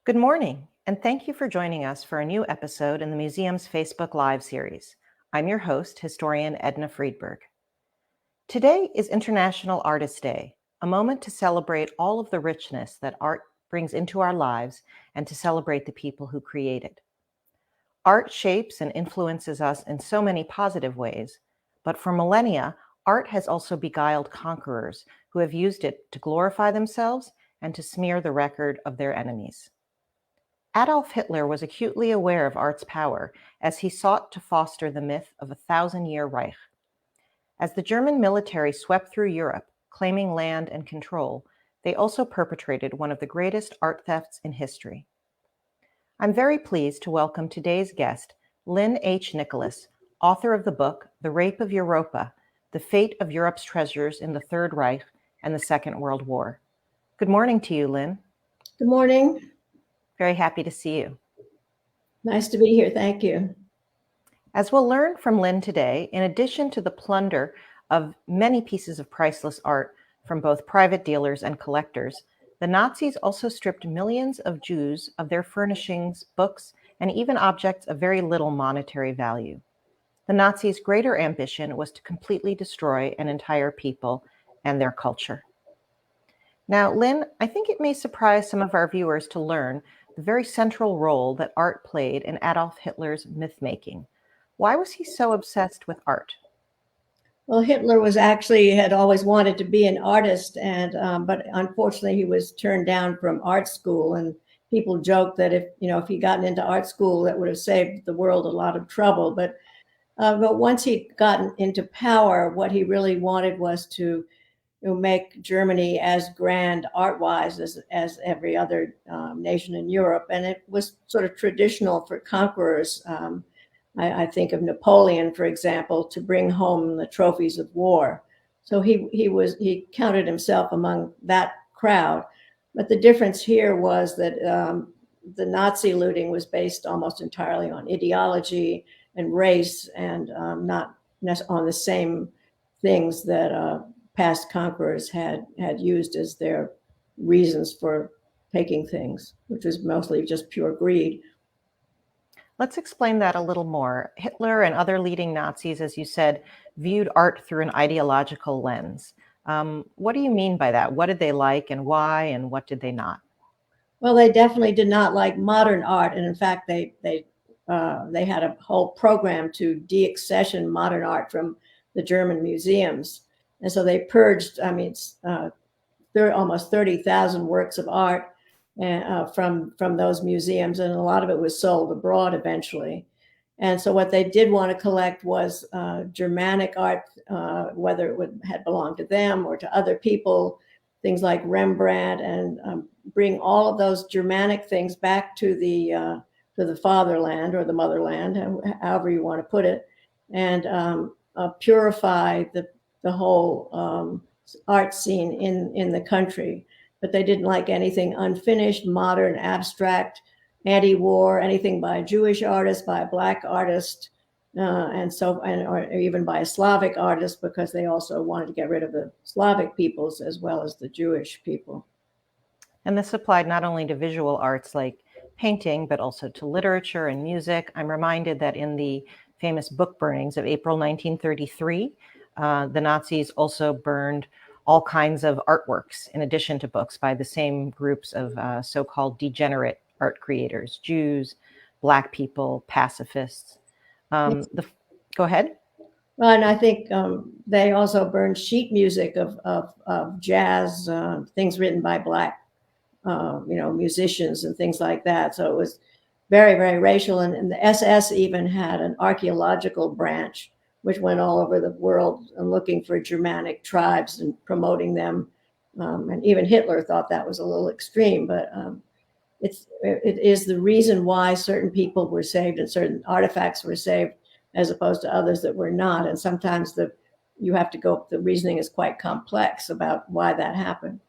Good morning, and thank you for joining us for a new episode in the museum's Facebook Live series. I'm your host, historian Edna Friedberg. Today is International Artist Day, a moment to celebrate all of the richness that art brings into our lives and to celebrate the people who create it. Art shapes and influences us in so many positive ways, but for millennia, art has also beguiled conquerors who have used it to glorify themselves and to smear the record of their enemies. Adolf Hitler was acutely aware of art's power as he sought to foster the myth of a 1,000-year Reich. As the German military swept through Europe, claiming land and control, they also perpetrated one of the greatest art thefts in history. I'm very pleased to welcome today's guest, Lynn H. Nicholas, author of the book, The Rape of Europa, The Fate of Europe's Treasures in the Third Reich and the Second World War. Good morning to you, Lynn. Good morning. Very happy to see you. Nice to be here. Thank you. As we'll learn from Lynn today, in addition to the plunder of many pieces of priceless art from both private dealers and collectors, the Nazis also stripped millions of Jews of their furnishings, books, and even objects of very little monetary value. The Nazis' greater ambition was to completely destroy an entire people and their culture. Now, Lynn, I think it may surprise some of our viewers to learn the very central role that art played in Adolf Hitler's myth-making. Why was he so obsessed with art? Well, Hitler had always wanted to be an artist, but unfortunately he was turned down from art school. And people joke that if he'd gotten into art school, that would have saved the world a lot of trouble. But once he'd gotten into power, what he really wanted was to make Germany as grand art-wise as every other nation in Europe. And it was sort of traditional for conquerors. I think of Napoleon, for example, to bring home the trophies of war. So he counted himself among that crowd. But the difference here was that the Nazi looting was based almost entirely on ideology and race, and not on the same things that past conquerors had used as their reasons for taking things, which was mostly just pure greed. Let's explain that a little more. Hitler and other leading Nazis, as you said, viewed art through an ideological lens. What do you mean by that? What did they like and why, and what did they not? Well, they definitely did not like modern art, and in fact, they had a whole program to de-accession modern art from the German museums. And so they purged, almost 30,000 works of art from those museums, and a lot of it was sold abroad eventually. And so what they did want to collect was Germanic art, whether it had belonged to them or to other people, things like Rembrandt, and bring all of those Germanic things back to the fatherland or the motherland, however you want to put it, and purify the whole art scene in the country. But they didn't like anything unfinished, modern, abstract, anti-war, anything by a Jewish artist, by a Black artist, or even by a Slavic artist, because they also wanted to get rid of the Slavic peoples as well as the Jewish people. And this applied not only to visual arts like painting, but also to literature and music. I'm reminded that in the famous book burnings of April 1933, the Nazis also burned all kinds of artworks in addition to books by the same groups of so-called degenerate art creators, Jews, Black people, pacifists. Go ahead. Well, and I think they also burned sheet music of jazz, things written by Black musicians and things like that. So it was very, very racial. And the SS even had an archaeological branch which went all over the world looking for Germanic tribes and promoting them. And even Hitler thought that was a little extreme, but it is the reason why certain people were saved and certain artifacts were saved as opposed to others that were not. And sometimes the reasoning is quite complex about why that happened.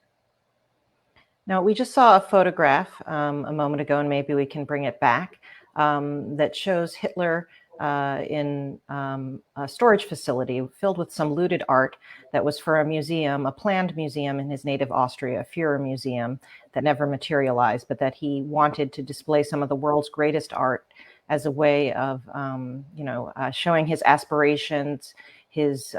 Now, we just saw a photograph a moment ago, and maybe we can bring it back, that shows Hitler in a storage facility filled with some looted art that was for a museum, a planned museum in his native Austria, a Führer museum that never materialized, but that he wanted to display some of the world's greatest art as a way of, showing his aspirations, his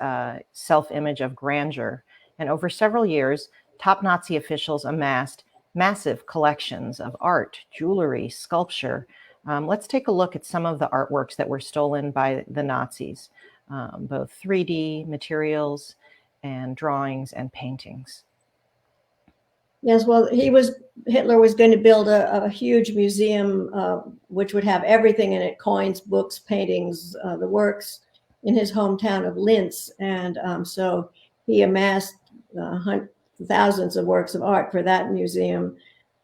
self-image of grandeur. And over several years, top Nazi officials amassed massive collections of art, jewelry, sculpture. Let's take a look at some of the artworks that were stolen by the Nazis, both 3D materials and drawings and paintings. Yes, well, Hitler was going to build a huge museum, which would have everything in it: coins, books, paintings, the works, in his hometown of Linz. And so he amassed thousands of works of art for that museum.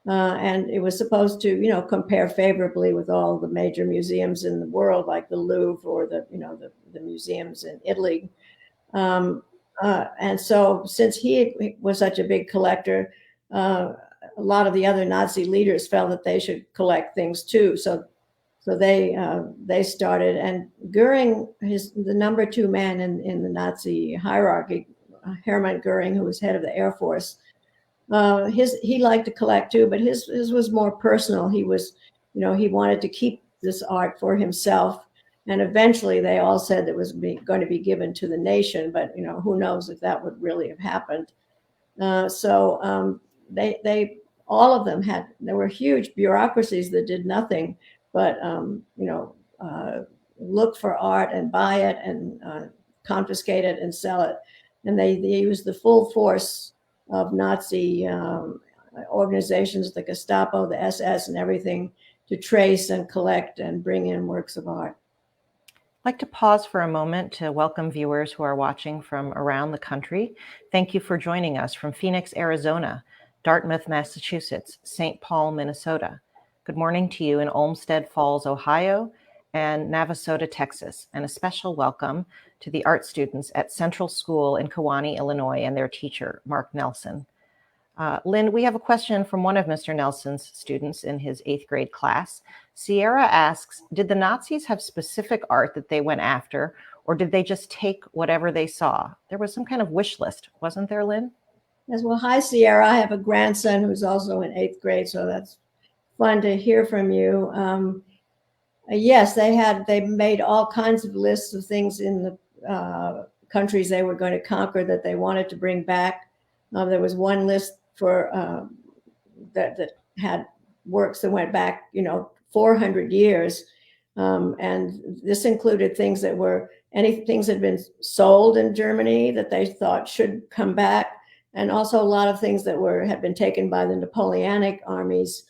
And it was supposed to, compare favorably with all the major museums in the world, like the Louvre or the museums in Italy. And so since he was such a big collector, a lot of the other Nazi leaders felt that they should collect things too. So they started, and Goering, the number 2 man in the Nazi hierarchy, Hermann Goering, who was head of the Air Force, he liked to collect too, but his was more personal. He wanted to keep this art for himself, and eventually they all said it was going to be given to the nation. But who knows if that would really have happened. They all of them there were huge bureaucracies that did nothing but look for art and buy it and confiscate it and sell it. And they used the full force of Nazi organizations, the Gestapo, the SS, and everything, to trace and collect and bring in works of art. I'd like to pause for a moment to welcome viewers who are watching from around the country. Thank you for joining us from Phoenix, Arizona, Dartmouth, Massachusetts, St. Paul, Minnesota. Good morning to you in Olmsted Falls, Ohio, and Navasota, Texas, and a special welcome to the art students at Central School in Kewanee, Illinois, and their teacher, Mark Nelson. Lynn, we have a question from one of Mr. Nelson's students in his 8th grade class. Sierra asks, did the Nazis have specific art that they went after, or did they just take whatever they saw? There was some kind of wish list, wasn't there, Lynn? Yes, well, hi, Sierra. I have a grandson who's also in 8th grade, so that's fun to hear from you. Yes, they made all kinds of lists of things in the countries they were going to conquer that they wanted to bring back. There was one list for that had works that went back, 400 years, and this included things that things that had been sold in Germany that they thought should come back, and also a lot of things that had been taken by the Napoleonic armies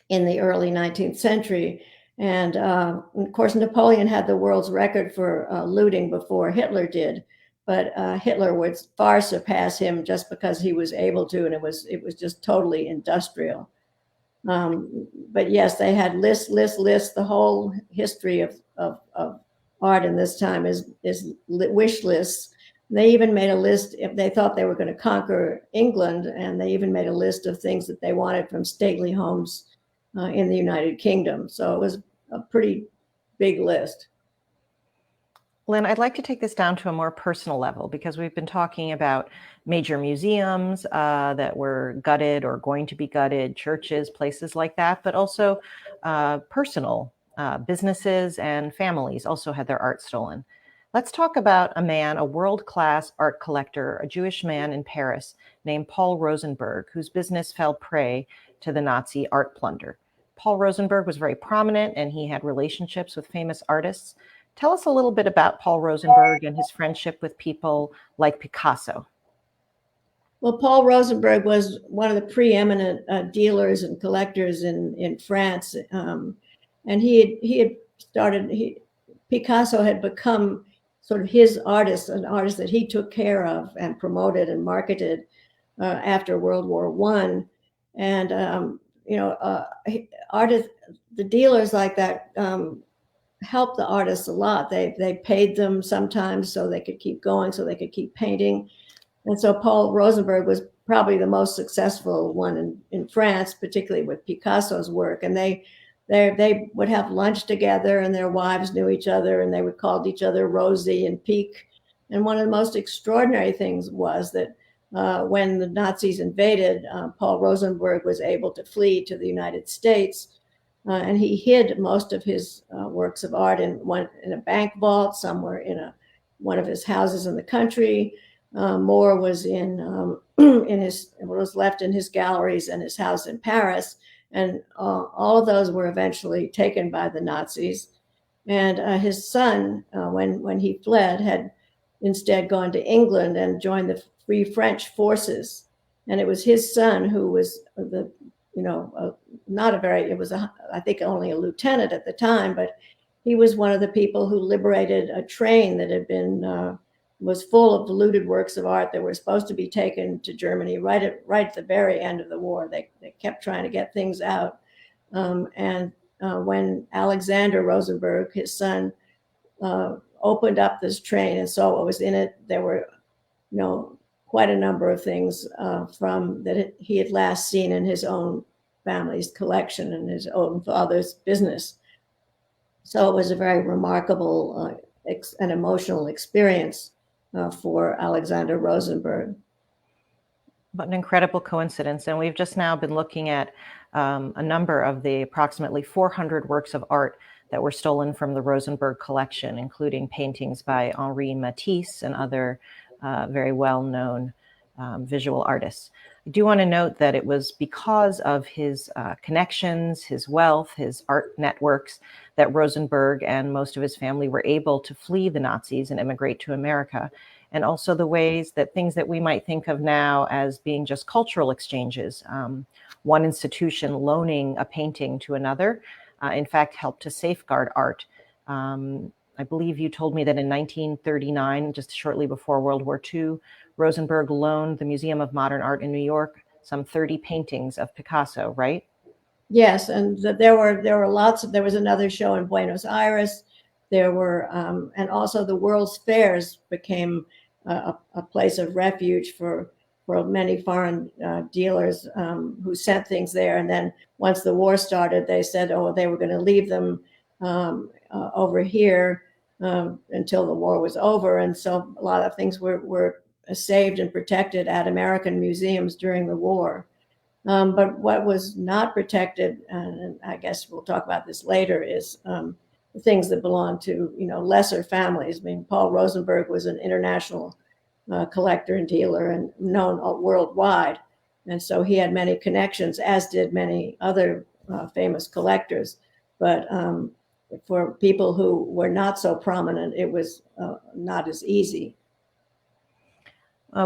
in the early 19th century. And of course, Napoleon had the world's record for looting before Hitler did, but Hitler would far surpass him just because he was able to, and it was just totally industrial. But yes, they had lists. The whole history of art in this time is wish lists. They even made a list if they thought they were going to conquer England, and they even made a list of things that they wanted from stately homes in the United Kingdom. So it was a pretty big list. Lynn, I'd like to take this down to a more personal level, because we've been talking about major museums that were gutted or going to be gutted, churches, places like that, but also personal businesses and families also had their art stolen. Let's talk about a world-class art collector, a Jewish man in Paris named Paul Rosenberg, whose business fell prey to the Nazi art plunder. Paul Rosenberg was very prominent, and he had relationships with famous artists. Tell us a little bit about Paul Rosenberg and his friendship with people like Picasso. Well, Paul Rosenberg was one of the preeminent dealers and collectors in France, and Picasso had become sort of his artist, an artist that he took care of and promoted and marketed after World War I. And the dealers like that helped the artists a lot. They paid them sometimes so they could keep going, so they could keep painting. And so Paul Rosenberg was probably the most successful one in France, particularly with Picasso's work. And they they would have lunch together, and their wives knew each other, and they would call each other Rosie and Peek. And one of the most extraordinary things was that when the Nazis invaded, Paul Rosenberg was able to flee to the United States, and he hid most of his works of art in a bank vault somewhere in one of his houses in the country. More was was left in his galleries and his house in Paris, and all of those were eventually taken by the Nazis. And his son, when he fled, had instead gone to England and joined the Free French forces. And it was his son who was not a very, I think only a lieutenant at the time, but he was one of the people who liberated a train that had been, was full of looted works of art that were supposed to be taken to Germany right at the very end of the war. They kept trying to get things out. When Alexander Rosenberg, his son, opened up this train and saw what was in it, there were, quite a number of things from that he had last seen in his own family's collection and his own father's business. So it was a very remarkable and emotional experience for Alexander Rosenberg. What an incredible coincidence. And we've just now been looking at a number of the approximately 400 works of art that were stolen from the Rosenberg collection, including paintings by Henri Matisse and other very well-known visual artists. I do want to note that it was because of his connections, his wealth, his art networks, that Rosenberg and most of his family were able to flee the Nazis and immigrate to America. And also the ways that things that we might think of now as being just cultural exchanges, one institution loaning a painting to another, in fact, helped to safeguard art. I believe you told me that in 1939, just shortly before World War II, Rosenberg loaned the Museum of Modern Art in New York some 30 paintings of Picasso, right? Yes, and there were lots of. There was another show in Buenos Aires. There were, and also the World's Fairs became a place of refuge for many foreign dealers who sent things there. And then once the war started, they said, they were going to leave them over here until the war was over. And so a lot of things were saved and protected at American museums during the war. But what was not protected, and I guess we'll talk about this later, is the things that belong to lesser families. I mean, Paul Rosenberg was an international collector and dealer and known worldwide, and so he had many connections, as did many other famous collectors. But for people who were not so prominent, it was not as easy.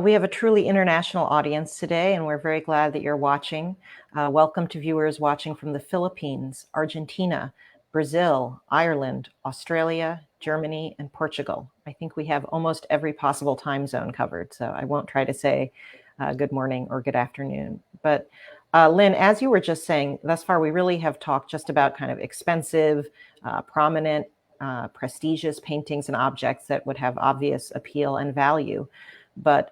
We have a truly international audience today, and we're very glad that you're watching. Welcome to viewers watching from the Philippines, Argentina, Brazil, Ireland, Australia, Germany, and Portugal. I think we have almost every possible time zone covered, so I won't try to say good morning or good afternoon. But Lynn, as you were just saying, thus far we really have talked just about kind of expensive, prominent, prestigious paintings and objects that would have obvious appeal and value.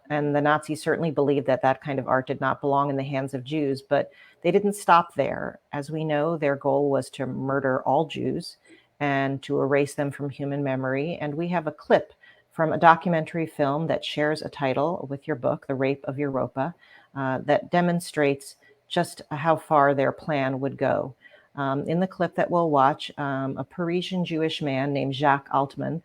And the Nazis certainly believed that that kind of art did not belong in the hands of Jews, but they didn't stop there. As we know, their goal was to murder all Jews and to erase them from human memory. And we have a clip from a documentary film that shares a title with your book, The Rape of Europa, that demonstrates just how far their plan would go. In the clip that we'll watch, a Parisian Jewish man named Jacques Altman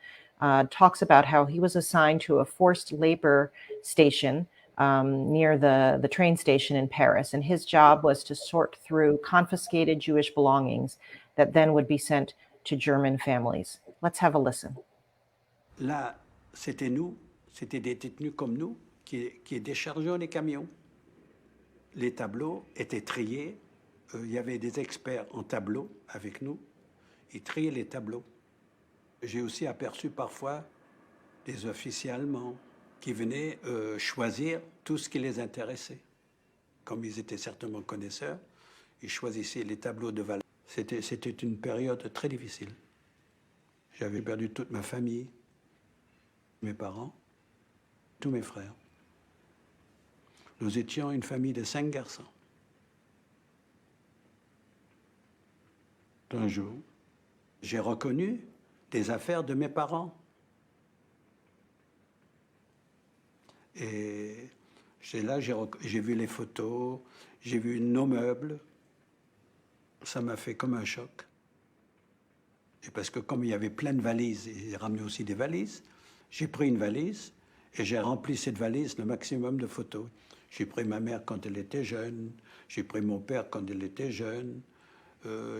talks about how he was assigned to a forced labor station near the train station in Paris. And his job was to sort through confiscated Jewish belongings that then would be sent to German families. Let's have a listen. Là, c'était des détenus comme nous qui déchargeaient les camions. Les tableaux étaient triés. Il y avait des experts en tableaux avec nous. Ils triaient les tableaux. J'ai aussi aperçu parfois des officiers allemands qui venaient choisir tout ce qui les intéressait. Comme ils étaient certainement connaisseurs, ils choisissaient les tableaux de valeur. C'était une période très difficile. J'avais perdu toute ma famille, mes parents, tous mes frères. Nous étions une famille de 5 garçons. Un jour, j'ai reconnu des affaires de mes parents. Et là, j'ai vu les photos, j'ai vu nos meubles. Ça m'a fait comme un choc. Et parce que comme il y avait plein de valises, et j'ai ramené aussi des valises, j'ai pris une valise et j'ai rempli cette valise le maximum de photos. J'ai pris ma mère quand elle était jeune, j'ai pris mon père quand il était jeune.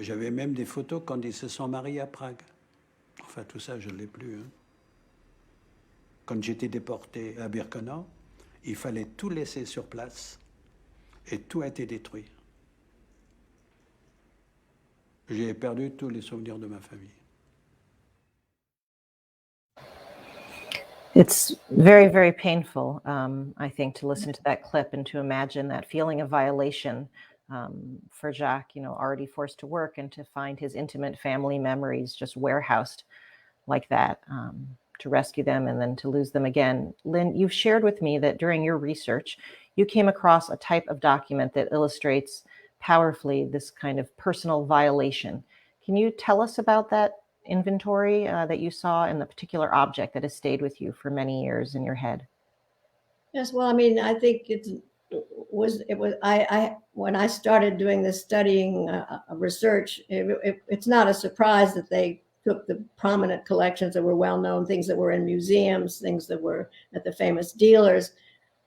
J'avais même des photos quand ils se sont mariés à Prague. Enfin, tout ça, je ne l'ai plus. Hein. Quand j'étais déporté à Birkenau, il fallait tout laisser sur place et tout a été détruit. J'ai perdu tous les souvenirs de ma famille. It's very, very painful, I think, to listen to that clip and to imagine that feeling of violation for Jacques, already forced to work, and to find his intimate family memories just warehoused like that, to rescue them and then to lose them again. Lynn, you've shared with me that during your research, you came across a type of document that illustrates powerfully this kind of personal violation. Can you tell us about that inventory that you saw and the particular object that has stayed with you for many years in your head? Yes, well, I mean, I think I when I started doing this studying research, it's not a surprise that they took the prominent collections that were well-known, things that were in museums, things that were at the famous dealers.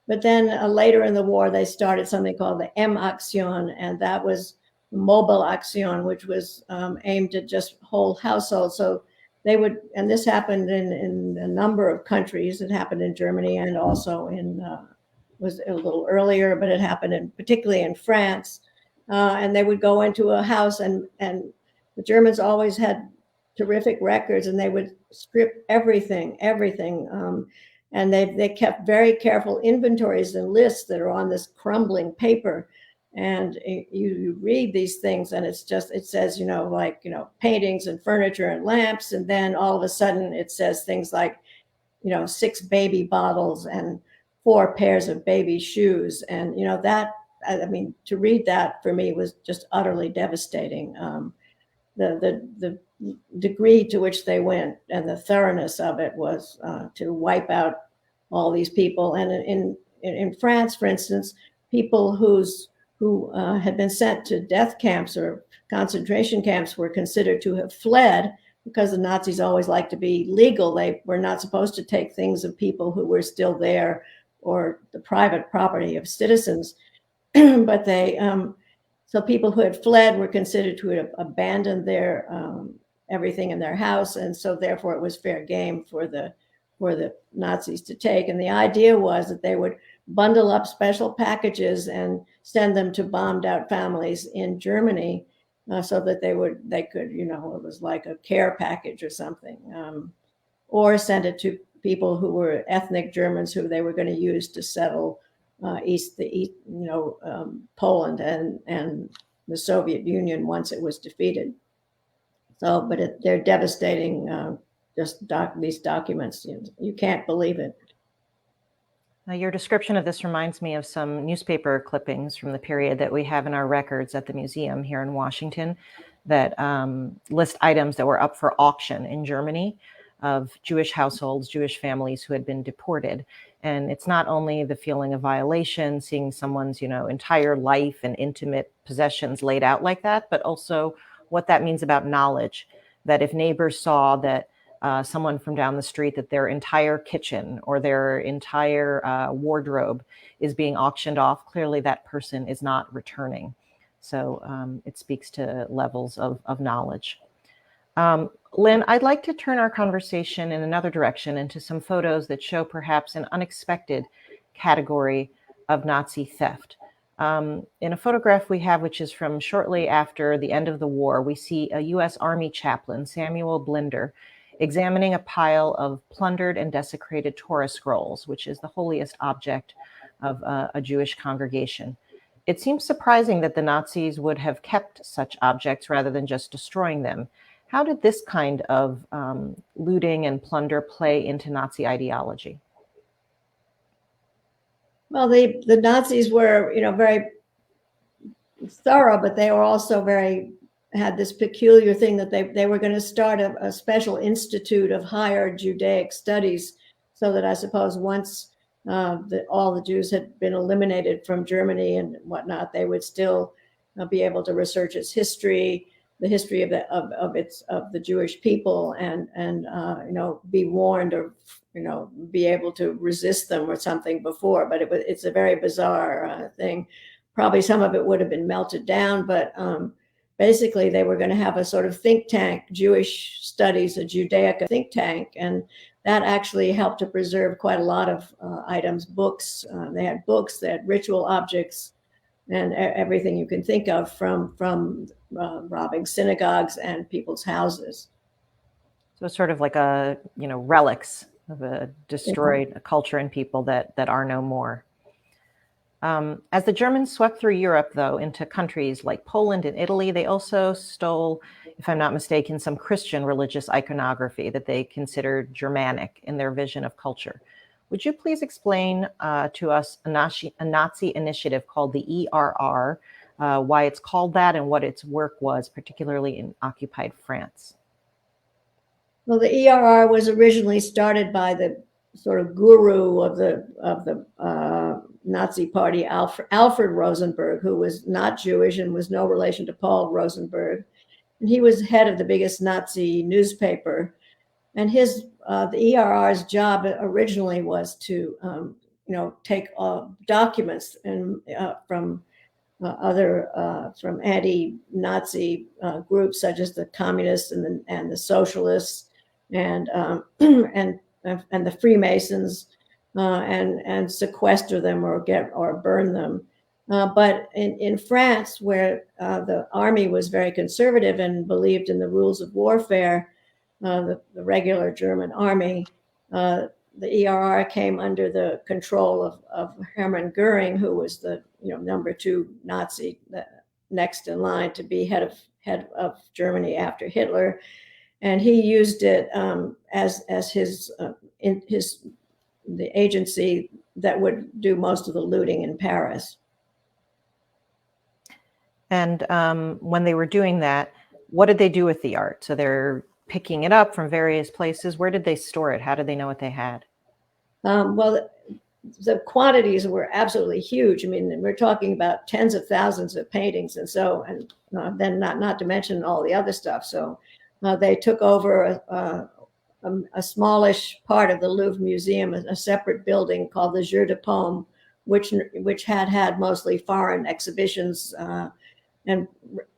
But then later in the war, they started something called the M-Action, and that was mobile action, which was aimed at just whole households. So they would, and this happened in a number of countries. It happened in Germany and also was a little earlier, but it happened particularly in France. And they would go into a house, and the Germans always had terrific records, and they would strip everything. And they kept very careful inventories and lists that are on this crumbling paper. And you read these things, and it says, paintings and furniture and lamps. And then all of a sudden it says things like, 6 baby bottles and 4 pairs of baby shoes. And, to read that for me was just utterly devastating. The degree to which they went and the thoroughness of it was to wipe out all these people. And in France, for instance, people who had been sent to death camps or concentration camps were considered to have fled, because the Nazis always liked to be legal. They were not supposed to take things of people who were still there or the private property of citizens. But so people who had fled were considered to have abandoned their everything in their house, and so therefore it was fair game for the Nazis to take. And the idea was that they would bundle up special packages and send them to bombed out families in Germany, so that they could, it was like a care package or something, or send it to people who were ethnic Germans who they were going to use to settle Poland and the Soviet Union once it was defeated. So, but they're devastating. These documents, you can't believe it. Your description of this reminds me of some newspaper clippings from the period that we have in our records at the museum here in Washington that list items that were up for auction in Germany of Jewish households, Jewish families who had been deported. And it's not only the feeling of violation, seeing someone's, entire life and intimate possessions laid out like that, but also what that means about knowledge, that if neighbors saw that someone from down the street, that their entire kitchen or their entire wardrobe is being auctioned off, clearly that person is not returning. So it speaks to levels of knowledge. Lynn, I'd like to turn our conversation in another direction, into some photos that show perhaps an unexpected category of Nazi theft. In a photograph we have, which is from shortly after the end of the war, we see a U.S. Army chaplain, Samuel Blinder, examining a pile of plundered and desecrated Torah scrolls, which is the holiest object of a Jewish congregation. It seems surprising that the Nazis would have kept such objects rather than just destroying them. How did this kind of looting and plunder play into Nazi ideology? Well, the Nazis were, very thorough, but they were also very had this peculiar thing that they were going to start a special institute of higher Judaic studies, so that I suppose once all the Jews had been eliminated from Germany and whatnot, they would still be able to research its history, the history of the Jewish people, and be warned, or be able to resist them or something before. But it's a very bizarre thing. Probably some of it would have been melted down, but basically they were going to have a sort of think tank, Jewish studies, a Judaic think tank, and that actually helped to preserve quite a lot of items, books. They had books, they had ritual objects, and everything you can think of, from robbing synagogues and people's houses. So it's sort of like relics of a destroyed culture and people that are no more. As the Germans swept through Europe, though, into countries like Poland and Italy, they also stole, if I'm not mistaken, some Christian religious iconography that they considered Germanic in their vision of culture. Would you please explain to us a Nazi initiative called the ERR, why it's called that, and what its work was, particularly in occupied France? Well, the ERR was originally started by the sort of guru of the Nazi party, Alfred Rosenberg, who was not Jewish and was no relation to Paul Rosenberg. And he was head of the biggest Nazi newspaper. And the ERR's job originally was to, take documents from from anti-Nazi groups such as the communists and the socialists and the Freemasons, and sequester them or burn them. But in France, where the army was very conservative and believed in the rules of warfare, the regular German army, the ERR came under the control of Hermann Goering, who was the number 2 Nazi, next in line to be head of Germany after Hitler, and he used it as the agency that would do most of the looting in Paris. And when they were doing that, what did they do with the art? So they're picking it up from various places. Where did they store it? How did they know what they had? Well, the quantities were absolutely huge. I mean, we're talking about tens of thousands of paintings, and then not to mention all the other stuff. So they took over a smallish part of the Louvre Museum, a separate building called the Jeu de Paume, which had mostly foreign exhibitions and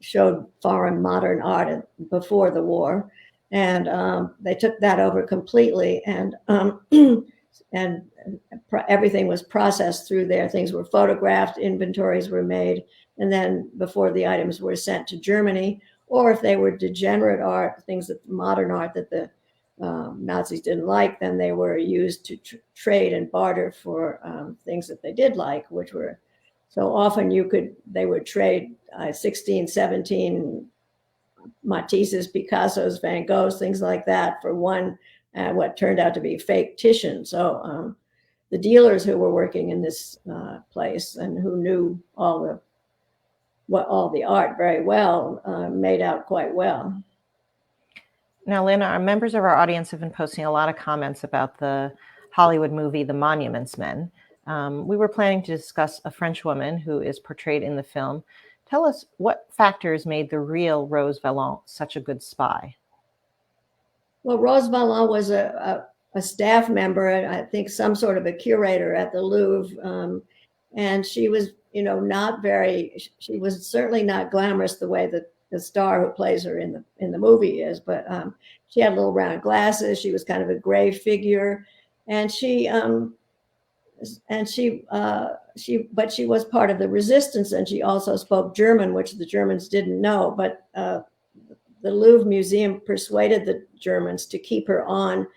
showed foreign modern art before the war. And they took that over completely, and everything was processed through there. Things were photographed, inventories were made, and then before the items were sent to Germany, or if they were degenerate art, modern art that the Nazis didn't like, then they were used to trade and barter for things that they did like, which were so often they would trade 16, 17 Matisses, Picassos, Van Goghs, things like that for one what turned out to be fake Titian. So the dealers who were working in this place and who knew all the art very well made out quite well. Now, Lynn, our members of our audience have been posting a lot of comments about the Hollywood movie, The Monuments Men. We were planning to discuss a French woman who is portrayed in the film. Tell us what factors made the real Rose Valland such a good spy? Well, Rose Valland was a staff member, I think some sort of a curator at the Louvre. And she was, she was certainly not glamorous the way that the star who plays her in the movie is, but she had little round glasses. She was kind of a gray figure, and she was part of the resistance, and she also spoke German, which the Germans didn't know. But the Louvre Museum persuaded the Germans to keep her on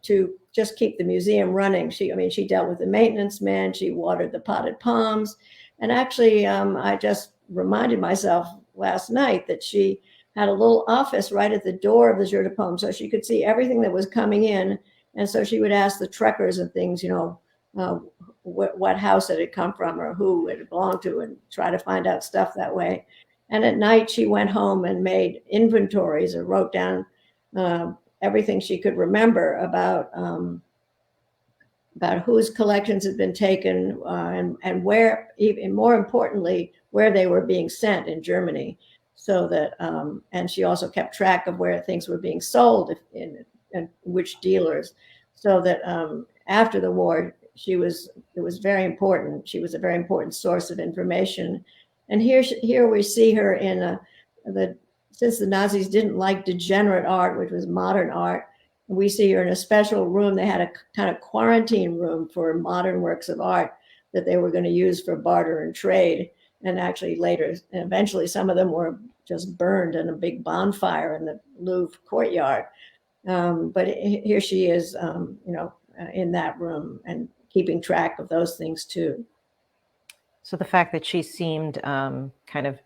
to just keep the museum running. She dealt with the maintenance man. She watered the potted palms, and actually, I just reminded myself last night that she had a little office right at the door of the Jeu de Paume, so she could see everything that was coming in. And so she would ask the truckers and things, what house it had come from or who it belonged to, and try to find out stuff that way. And at night, she went home and made inventories or wrote down everything she could remember about whose collections had been taken and where, even more importantly, where they were being sent in Germany. So that, and she also kept track of where things were being sold and which dealers. So that after the war, it was very important. She was a very important source of information. And here we see her in since the Nazis didn't like degenerate art, which was modern art, we see her in a special room. They had a kind of quarantine room for modern works of art that they were going to use for barter and trade. And actually later, eventually some of them were just burned in a big bonfire in the Louvre courtyard. But here she is, in that room and keeping track of those things too. So the fact that she seemed kind of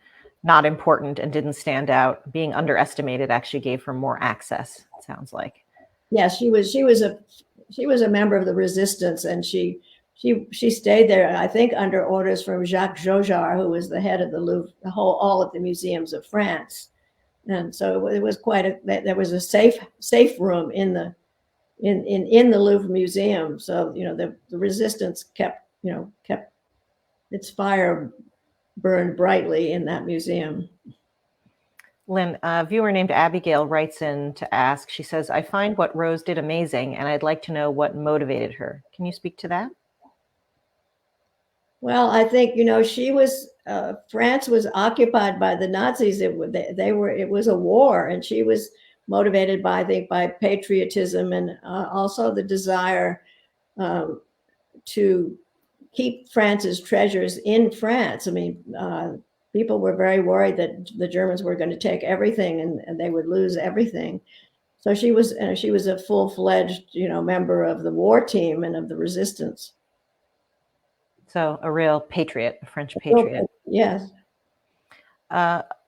not important and didn't stand out, being underestimated, actually gave her more access, it sounds like. Yes, she was a member of the resistance, and she stayed there, I think, under orders from Jacques Jojar, who was the head of the Louvre, all of the museums of France. And so it was there was a safe room in the Louvre Museum. So the resistance kept its fire burned brightly in that museum. Lynn, a viewer named Abigail writes in to ask, she says, I find what Rose did amazing, and I'd like to know what motivated her. Can you speak to that? Well, I think, she was, France was occupied by the Nazis. It was a war, and she was motivated by, I think, by patriotism and also the desire to keep France's treasures in France. I mean, people were very worried that the Germans were going to take everything and they would lose everything. So she was a full-fledged, member of the war team and of the resistance. So a real patriot, a French patriot. Yes.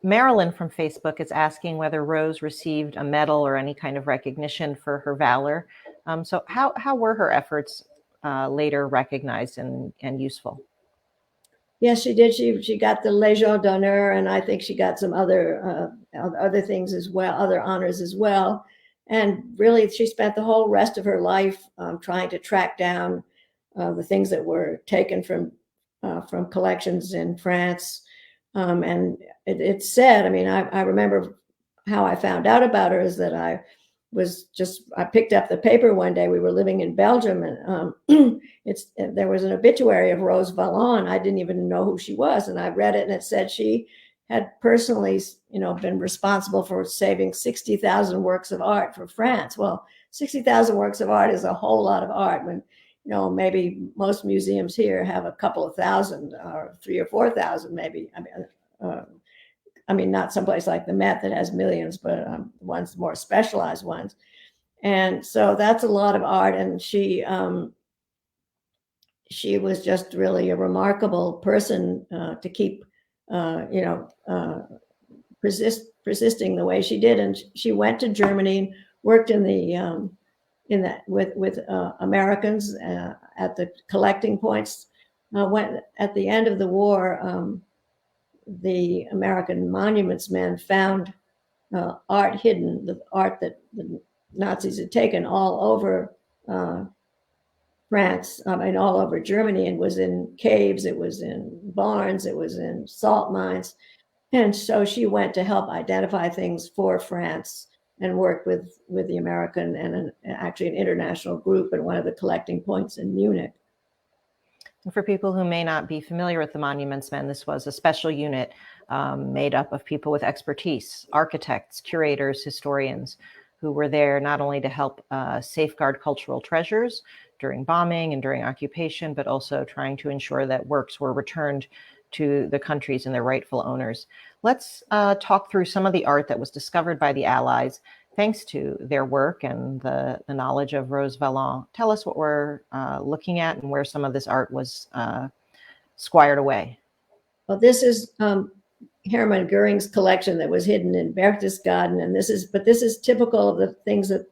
Marilyn from Facebook is asking whether Rose received a medal or any kind of recognition for her valor. So how were her efforts later recognized and useful? Yes, she did. She got the Légion d'honneur, and I think she got some other things as well, other honors as well. And really, she spent the whole rest of her life trying to track down the things that were taken from collections in France. And it's said, I mean, I remember how I found out about her is that I picked up the paper one day. We were living in Belgium, and there was an obituary of Rose Valland. I didn't even know who she was, and I read it, and it said she had personally, been responsible for saving 60,000 works of art for France. Well, 60,000 works of art is a whole lot of art. When maybe most museums here have a couple of thousand, or 3,000 or 4,000, maybe. I mean, not someplace like the Met that has millions, but ones more specialized ones. And so that's a lot of art. And she was just really a remarkable person to keep, persisting the way she did. And she went to Germany and worked with Americans at the collecting points. When at the end of the war, the American monuments men found art hidden, the art that the Nazis had taken all over France, and all over Germany, and was in caves, it was in barns, it was in salt mines. And so she went to help identify things for France and worked with the American and actually an international group at one of the collecting points in Munich. And for people who may not be familiar with the Monuments Men, this was a special unit made up of people with expertise, architects, curators, historians, who were there not only to help safeguard cultural treasures during bombing and during occupation, but also trying to ensure that works were returned to the countries and their rightful owners. Let's talk through some of the art that was discovered by the Allies thanks to their work and the knowledge of Rose Valland. Tell us what we're looking at and where some of this art was squired away. Well, this is Hermann Göring's collection that was hidden in Berchtesgaden, and this is typical of the things that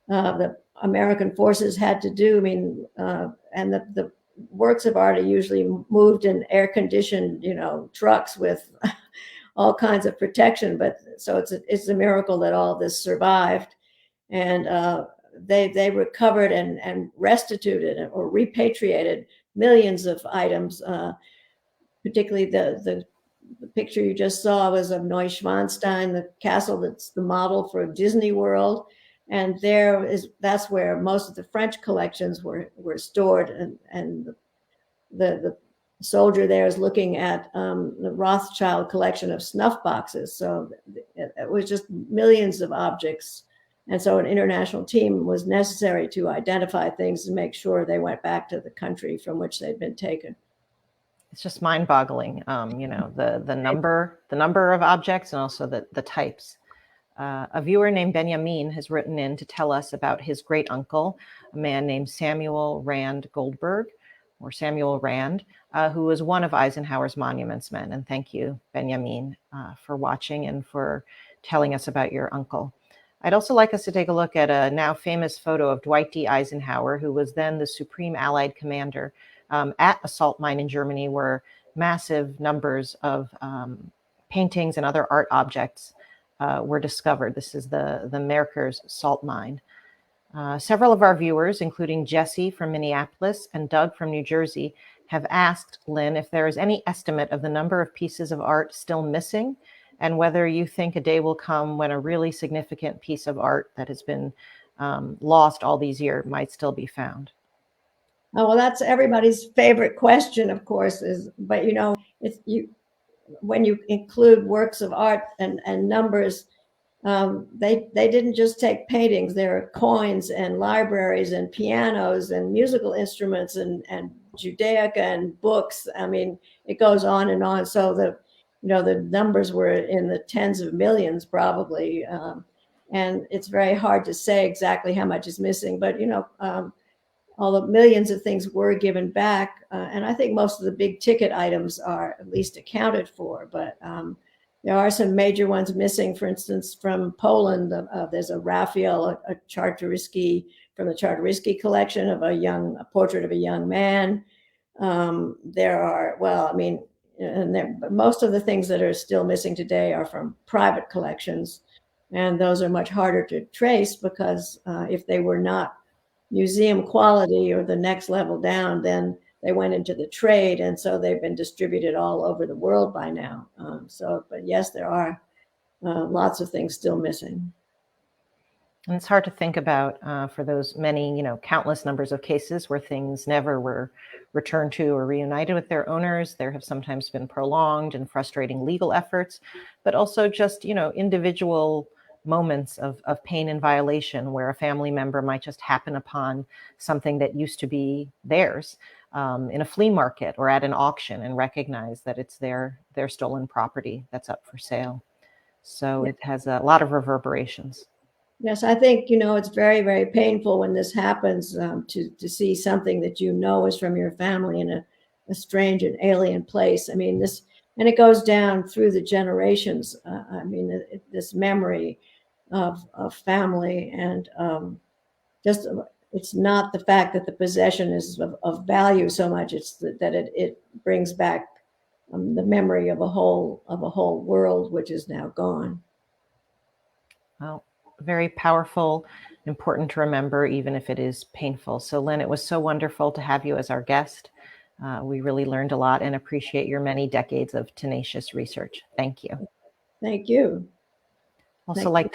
the American forces had to do. I mean, and the works of art are usually moved in air-conditioned, trucks with all kinds of protection. But so it's a miracle that all this survived. And they recovered and restituted or repatriated millions of items. Particularly the picture you just saw was of Neuschwanstein, the castle that's the model for Disney World. And that's where most of the French collections were stored. And the soldier there is looking at the Rothschild collection of snuff boxes. So it was just millions of objects. And so an international team was necessary to identify things and make sure they went back to the country from which they'd been taken. It's just mind-boggling, the number of objects and also the types. A viewer named Benjamin has written in to tell us about his great uncle, a man named Samuel Rand Goldberg, or Samuel Rand, who was one of Eisenhower's monuments men. And thank you, Benjamin, for watching and for telling us about your uncle. I'd also like us to take a look at a now famous photo of Dwight D. Eisenhower, who was then the Supreme Allied Commander at a salt mine in Germany, where massive numbers of paintings and other art objects were discovered. This is the Merkers salt mine. Several of our viewers, including Jesse from Minneapolis and Doug from New Jersey, have asked Lynn if there is any estimate of the number of pieces of art still missing, and whether you think a day will come when a really significant piece of art that has been lost all these years might still be found. Oh, well, that's everybody's favorite question, of course, but when you include works of art and numbers, they didn't just take paintings. There are coins and libraries and pianos and musical instruments and Judaica and books. I mean, it goes on and on. So the numbers were in the tens of millions probably. And it's very hard to say exactly how much is missing, but all the millions of things were given back. And I think most of the big ticket items are at least accounted for, but there are some major ones missing. For instance, from Poland, there's a Raphael, a Czartoryski, from the Czartoryski collection of a portrait of a young man. There are, most of the things that are still missing today are from private collections. And those are much harder to trace because if they were not museum quality or the next level down, then they went into the trade. And so they've been distributed all over the world by now. But yes, there are lots of things still missing. And it's hard to think about for those many, countless numbers of cases where things never were returned to or reunited with their owners. There have sometimes been prolonged and frustrating legal efforts, but also just, individual moments of pain and violation where a family member might just happen upon something that used to be theirs in a flea market or at an auction and recognize that it's their stolen property that's up for sale. So it has a lot of reverberations. Yes, I think, it's very, very painful when this happens to see something that is from your family in a strange and alien place. I mean, and it goes down through the generations. This memory of family and just it's not the fact that the possession is of value so much. It's that it brings back the memory of a whole world which is now gone. Well, very powerful, important to remember, even if it is painful. So Lynn, it was so wonderful to have you as our guest. We really learned a lot and appreciate your many decades of tenacious research. Thank you. Thank you. Also like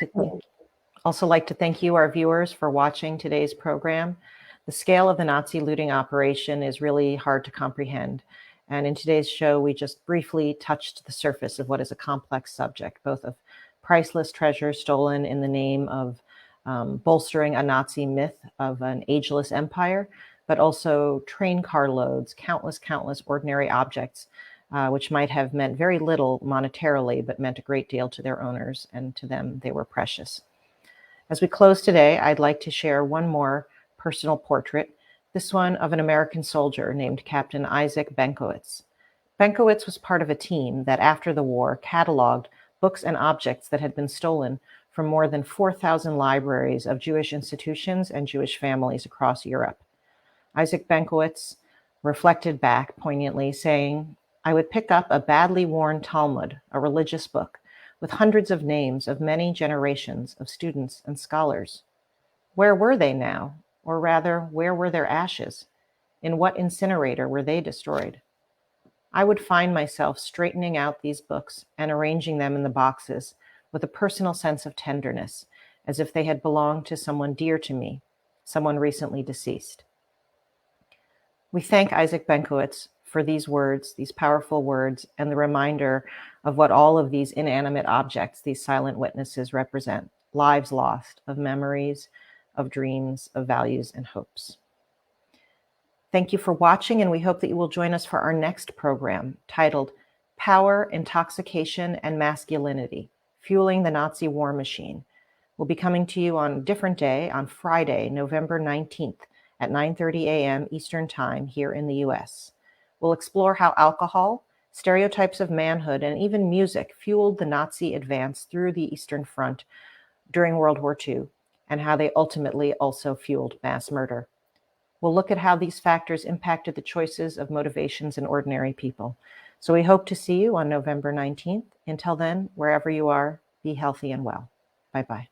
to thank you, our viewers, for watching today's program. The scale of the Nazi looting operation is really hard to comprehend. And in today's show, we just briefly touched the surface of what is a complex subject, both of priceless treasures stolen in the name of bolstering a Nazi myth of an ageless empire, but also train car loads, countless ordinary objects, which might have meant very little monetarily, but meant a great deal to their owners, and to them, they were precious. As we close today, I'd like to share one more personal portrait, this one of an American soldier named Captain Isaac Benkowitz. Benkowitz was part of a team that, after the war, cataloged books and objects that had been stolen from more than 4,000 libraries of Jewish institutions and Jewish families across Europe. Isaac Benkowitz reflected back poignantly, saying, I would pick up a badly worn Talmud, a religious book, with hundreds of names of many generations of students and scholars. Where were they now? Or rather, where were their ashes? In what incinerator were they destroyed? I would find myself straightening out these books and arranging them in the boxes with a personal sense of tenderness, as if they had belonged to someone dear to me, someone recently deceased. We thank Isaac Benkowitz for these words, these powerful words, and the reminder of what all of these inanimate objects, these silent witnesses, represent: lives lost, of memories, of dreams, of values and hopes. Thank you for watching, and we hope that you will join us for our next program titled Power, Intoxication, and Masculinity, Fueling the Nazi War Machine. We'll be coming to you on a different day, on Friday, November 19th at 9:30 a.m. Eastern Time here in the US. We'll explore how alcohol, stereotypes of manhood, and even music fueled the Nazi advance through the Eastern Front during World War II, and how they ultimately also fueled mass murder. We'll look at how these factors impacted the choices of motivations in ordinary people. So we hope to see you on November 19th. Until then, wherever you are, be healthy and well. Bye-bye.